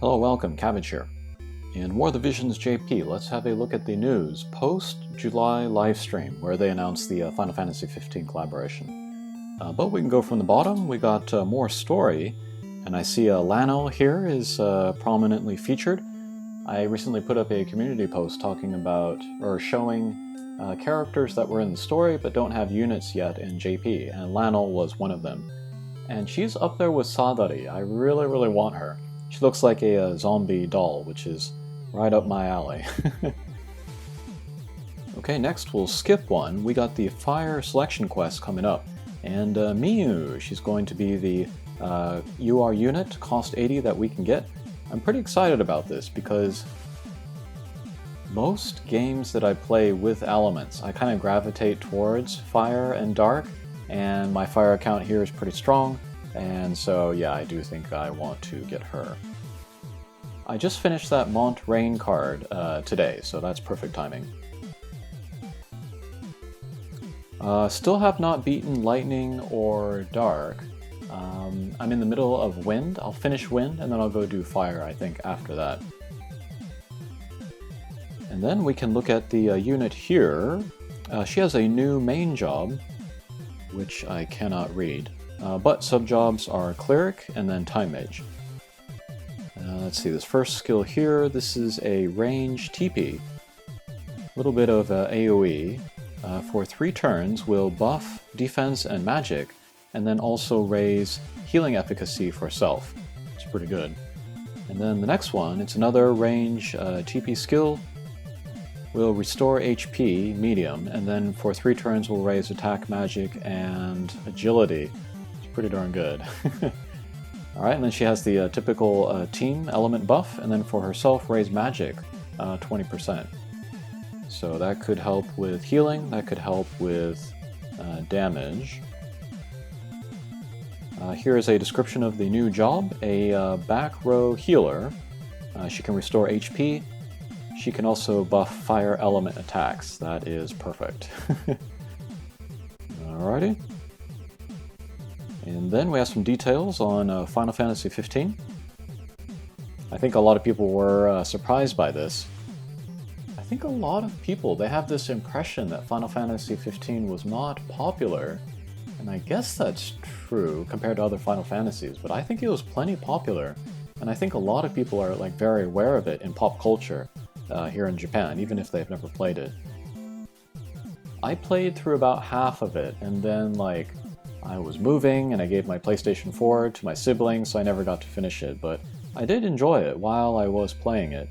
Hello, welcome, Cabbage here. In War of the Visions JP, let's have a look at the news post-July livestream, where they announced the Final Fantasy 15 collaboration. But we can go from the bottom. We got more story, and I see Lano here is prominently featured. I recently put up a community post talking about, or showing characters that were in the story but don't have units yet in JP, and Lano was one of them. And she's up there with Sadari. I really want her. She looks like a zombie doll, which is right up my alley. Okay, next we'll skip one. We got the Fire Selection Quest coming up. And Miyu, she's going to be the UR unit, cost 80, that we can get. I'm pretty excited about this because most games that I play with elements, I kind of gravitate towards fire and dark, and my fire account here is pretty strong. And so, yeah, I do think I want to get her. I just finished that Mont Rain card today, so that's perfect timing. Still have not beaten Lightning or Dark. I'm in the middle of Wind. I'll finish Wind, and then I'll go do Fire, I think, after that. And then we can look at the unit here. She has a new main job, which I cannot read. But sub-jobs are Cleric and then Time Mage. Let's see, this first skill here, this is a range TP. A little bit of AoE. For 3 turns, will buff defense and magic, and then also raise healing efficacy for self. It's pretty good. And then the next one, it's another range TP skill. Will restore HP, medium, and then for 3 turns will raise attack, magic, and agility. Pretty darn good. Alright, and then she has the typical team element buff, and then for herself, raise magic 20%. So that could help with healing, that could help with damage. Here is a description of the new job, a back row healer. She can restore HP. She can also buff fire element attacks. That is perfect. Alrighty. And then we have some details on Final Fantasy 15. I think a lot of people were surprised by this. I think a lot of people, they have this impression that Final Fantasy 15 was not popular, and I guess that's true compared to other Final Fantasies, but I think it was plenty popular, and I think a lot of people are like very aware of it in pop culture here in Japan, even if they've never played it. I played through about half of it, and then like I was moving and I gave my PlayStation 4 to my siblings, so I never got to finish it, but I did enjoy it while I was playing it.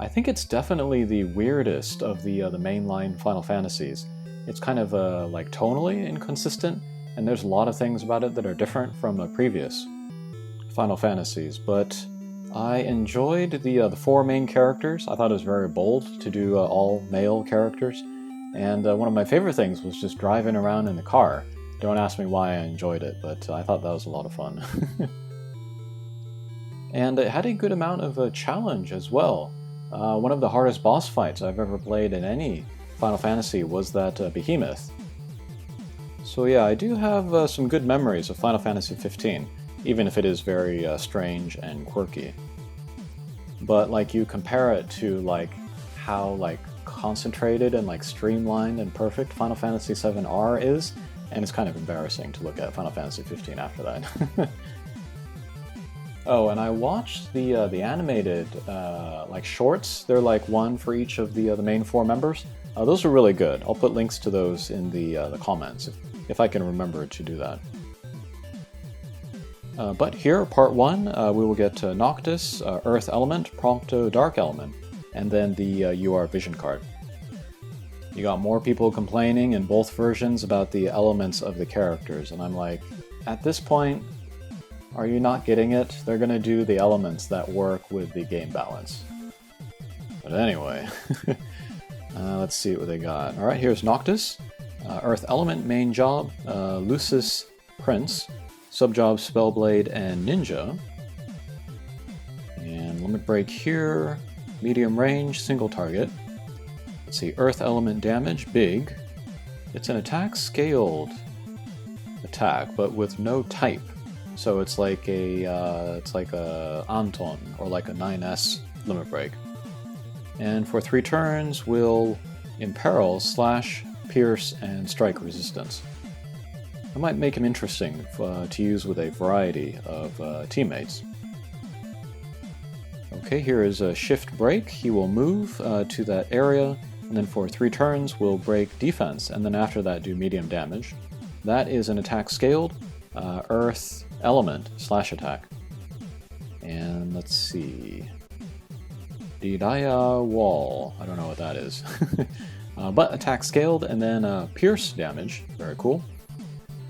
I think it's definitely the weirdest of the mainline Final Fantasies. It's kind of like tonally inconsistent, and there's a lot of things about it that are different from previous Final Fantasies, but I enjoyed the 4 main characters. I thought it was very bold to do all male characters, and one of my favorite things was just driving around in the car. Don't ask me why I enjoyed it, but I thought that was a lot of fun. And it had a good amount of challenge as well. One of the hardest boss fights I've ever played in any Final Fantasy was that Behemoth. So yeah, I do have some good memories of Final Fantasy 15, even if it is very strange and quirky. But like you compare it to like how like concentrated and like streamlined and perfect Final Fantasy VII-R is, and it's kind of embarrassing to look at Final Fantasy 15 after that. Oh, and I watched the animated like shorts. They're like one for each of the main 4 members. Those are really good. I'll put links to those in the comments if I can remember to do that. But here, part 1, we will get Noctis, Earth Element, Prompto, Dark Element, and then the UR Vision card. You got more people complaining in both versions about the elements of the characters, and I'm like, at this point, are you not getting it? They're gonna do the elements that work with the game balance. But anyway, let's see what they got. Alright, here's Noctis, Earth Element main job, Lucis Prince, subjob Spellblade and Ninja. And limit break here, medium range, single target. Let's see, Earth Element damage, big. It's an attack scaled attack, but with no type. so it's like a Anton or like a 9S limit break. And for 3 turns, we'll imperil, slash, pierce, and strike resistance. That might make him interesting to use with a variety of teammates. Okay, here is a shift break. He will move to that area, and then for 3 turns we'll break defense, and then after that do medium damage. That is an attack scaled, earth element slash attack. And let's see... Didaya Wall. I don't know what that is. But attack scaled, and then pierce damage. Very cool.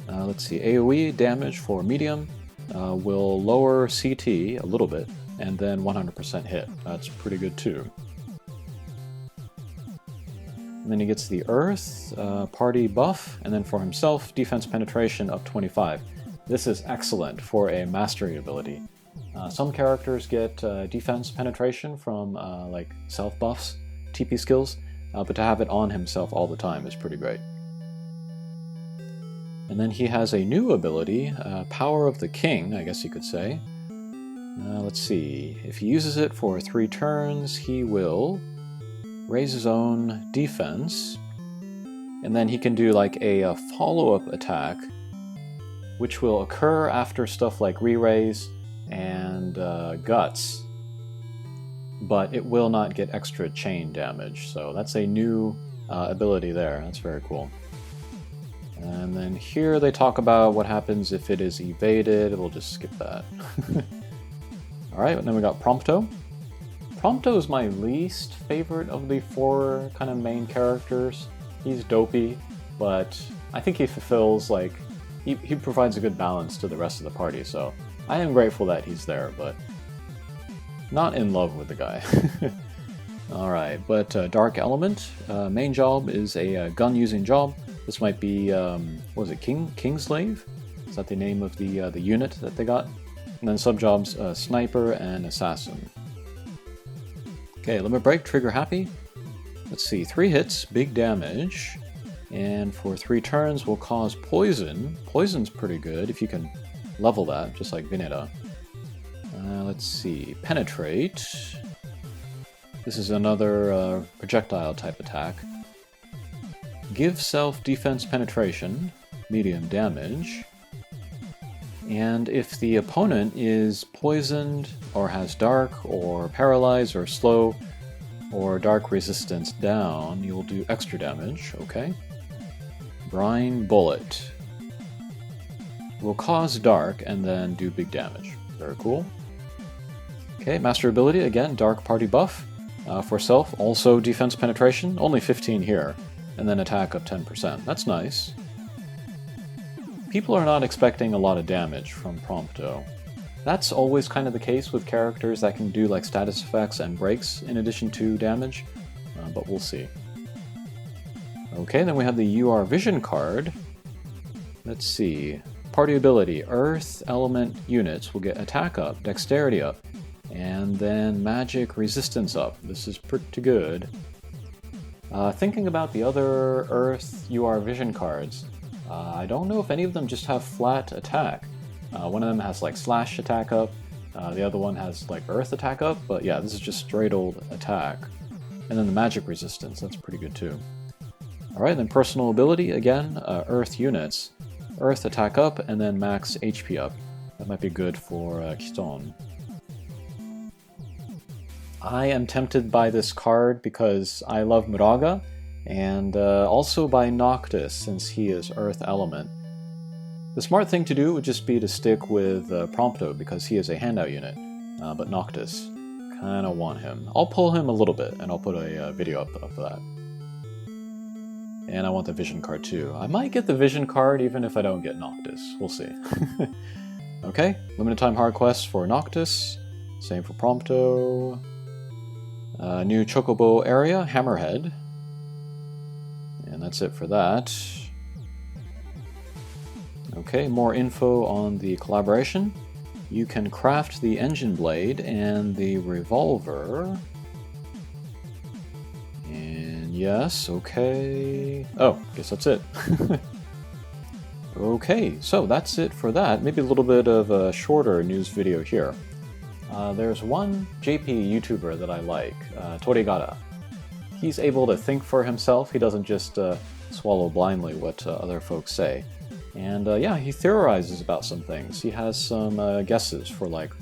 Let's see, AoE damage for medium will lower CT a little bit, and then 100% hit. That's pretty good too. And then he gets the Earth party buff, and then for himself, defense penetration up 25. This is excellent for a mastery ability. Some characters get defense penetration from like self buffs, TP skills, but to have it on himself all the time is pretty great. And then he has a new ability, Power of the King, I guess you could say. Let's see, if he uses it for 3 turns, he will raise his own defense, and then he can do like a follow-up attack, which will occur after stuff like re-raise and guts, but it will not get extra chain damage, so that's a new ability there. That's very cool. And then here they talk about what happens if it is evaded. We'll just skip that. Alright, and then we got Prompto. Prompto is my least favorite of the 4 kind of main characters. He's dopey, but I think he fulfills, like, he provides a good balance to the rest of the party, so I am grateful that he's there, but not in love with the guy. Alright, but Dark Element, main job is a gun-using job. This might be, what was it, Kingslave? Is that the name of the unit that they got? And then sub-jobs, Sniper and Assassin. Okay, limit break, trigger happy. Let's see, 3 hits, big damage. And for 3 turns, we'll cause poison. Poison's pretty good if you can level that, just like Vineta. Let's see, penetrate. This is another projectile type attack. Give self defense penetration, medium damage. And if the opponent is poisoned, or has dark, or paralyzed, or slow, or dark resistance down, you'll do extra damage, okay? Brine Bullet. Will cause dark, and then do big damage. Very cool. Okay, master ability, again, dark party buff. For self, also defense penetration, only 15 here, and then attack up 10%. That's nice. People are not expecting a lot of damage from Prompto. That's always kind of the case with characters that can do like status effects and breaks in addition to damage, but we'll see. Okay, then we have the UR Vision card. Let's see. Party ability, Earth element units will get attack up, dexterity up, and then magic resistance up. This is pretty good. Thinking about the other Earth UR Vision cards, I don't know if any of them just have flat attack. One of them has like slash attack up, the other one has like earth attack up, but yeah, this is just straight old attack. And then the magic resistance, that's pretty good too. Alright, then personal ability, again, earth units. Earth attack up, and then max HP up. That might be good for Kiston. I am tempted by this card because I love Muraga, and also by Noctis, since he is Earth Element. The smart thing to do would just be to stick with Prompto, because he is a handout unit, but Noctis, kinda want him. I'll pull him a little bit, and I'll put a video up of that. And I want the Vision card too. I might get the Vision card even if I don't get Noctis. We'll see. Okay, limited time hard quests for Noctis. Same for Prompto. New Chocobo area, Hammerhead. And that's it for that. Okay, more info on the collaboration. You can craft the engine blade and the revolver. And yes, okay. Oh, guess that's it. Okay, so that's it for that. Maybe a little bit of a shorter news video here. There's one JP YouTuber that I like, Torigata. He's able to think for himself. He doesn't just swallow blindly what other folks say. And yeah, he theorizes about some things. He has some guesses for like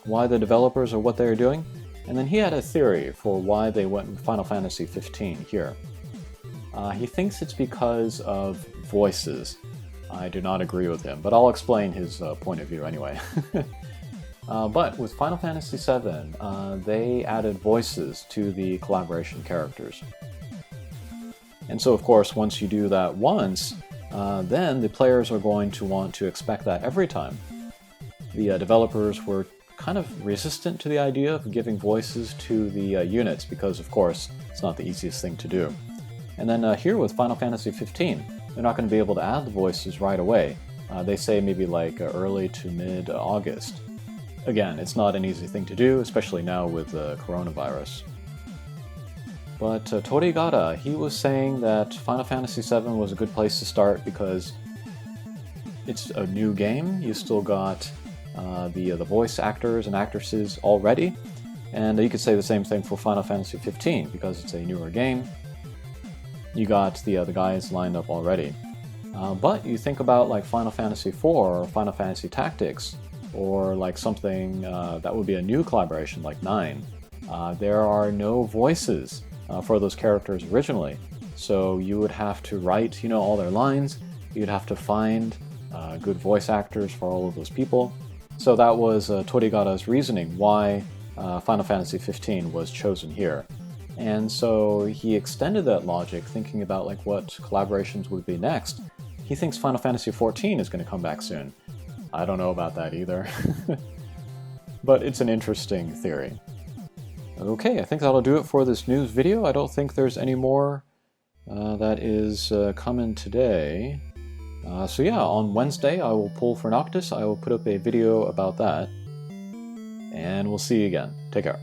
why the developers are what they're doing. And then he had a theory for why they went with Final Fantasy 15 here. He thinks it's because of voices. I do not agree with him, but I'll explain his point of view anyway. But with Final Fantasy VII, they added voices to the collaboration characters. And so of course, once you do that once, then the players are going to want to expect that every time. The developers were kind of resistant to the idea of giving voices to the units because, of course, it's not the easiest thing to do. And then here with Final Fantasy 15, they're not going to be able to add the voices right away. They say maybe like early to mid-August. Again, it's not an easy thing to do, especially now with the coronavirus. But Torigata, he was saying that Final Fantasy VII was a good place to start because it's a new game. You still got the voice actors and actresses already, and you could say the same thing for Final Fantasy 15 because it's a newer game. You got the guys lined up already. But you think about like Final Fantasy IV or Final Fantasy Tactics, or like something that would be a new collaboration like 9. There are no voices for those characters originally, so you would have to write, all their lines. You'd have to find good voice actors for all of those people. So that was Torigata's reasoning why Final Fantasy 15 was chosen here. And so he extended that logic, thinking about like what collaborations would be next. He thinks Final Fantasy 14 is going to come back soon. I don't know about that either. But it's an interesting theory. Okay, I think that'll do it for this news video. I don't think there's any more that is coming today. So yeah, on Wednesday I will pull for Noctis. I will put up a video about that. And we'll see you again. Take care.